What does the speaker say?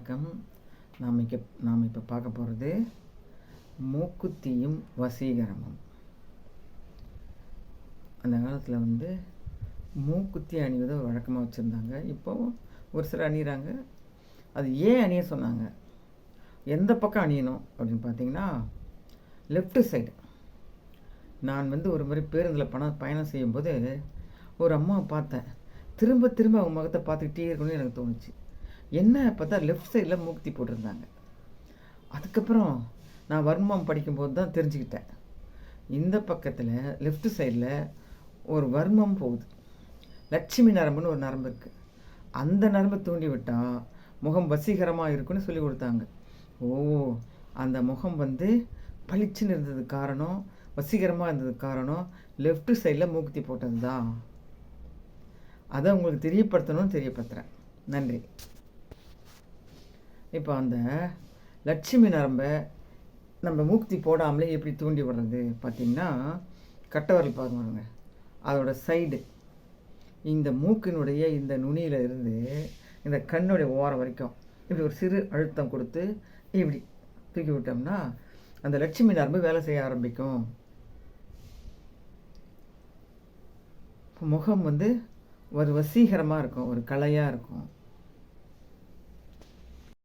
வணக்கம். நாம் இப்போ பார்க்க போகிறது மூக்குத்தியும் வசீகரமும். அந்த காலத்தில் மூக்குத்தி அணிவதை வழக்கமாக வச்சுருந்தாங்க. இப்போவும் ஒரு சிலர் அணிகிறாங்க. அது ஏன் அணிய சொன்னாங்க, எந்த பக்கம் அணியணும் அப்படின்னு பார்த்தீங்கன்னா, லெஃப்ட் சைடு. நான் ஒரு முறை பேருந்தில் பயணம் செய்யும்போது ஒரு அம்மாவை பார்த்தேன். திரும்ப திரும்ப அவங்க முகத்தை பார்த்துக்கிட்டே இருக்கணும்னு எனக்கு தோணுச்சு. என்ன பார்த்தா லெஃப்ட் சைடில் மூக்குத்தி போட்டிருந்தாங்க. அதுக்கப்புறம் நான் வர்மம் படிக்கும்போது தான் தெரிஞ்சுக்கிட்டேன். இந்த பக்கத்தில் லெஃப்ட் சைடில் ஒரு வர்மம் போகுது. லட்சுமி நரம்புன்னு ஒரு நரம்பு இருக்குது. அந்த நரம்பை தூண்டி விட்டால் முகம் வசீகரமாக இருக்குன்னு சொல்லி கொடுத்தாங்க. அந்த முகம் பளிச்சுன்னு இருந்தது காரணம், வசீகரமாக இருந்தது காரணம் லெஃப்ட் சைடில் மூக்குத்தி போட்டது தான். அதை உங்களுக்கு தெரியப்படுத்தணும்னு தெரியப்படுத்துகிறேன். நன்றி. இப்போ அந்த லட்சுமி நரம்பை நம்ம மூக்குத்தி போடாமலே எப்படி தூண்டி விடுறது பார்த்தீங்கன்னா, கட்டவரல் பாருங்க, அதோட சைடு இந்த மூக்கினுடைய இந்த நுனியில் இருந்து இந்த கண்ணுடைய ஓரம் வரைக்கும் இப்படி ஒரு சிறு அழுத்தம் கொடுத்து இப்படி தூக்கி விட்டோம்னா அந்த லட்சுமி நரம்பு வேலை செய்ய ஆரம்பிக்கும். முகம் ஒரு வசீகரமாக இருக்கும், ஒரு கலையாக இருக்கும்.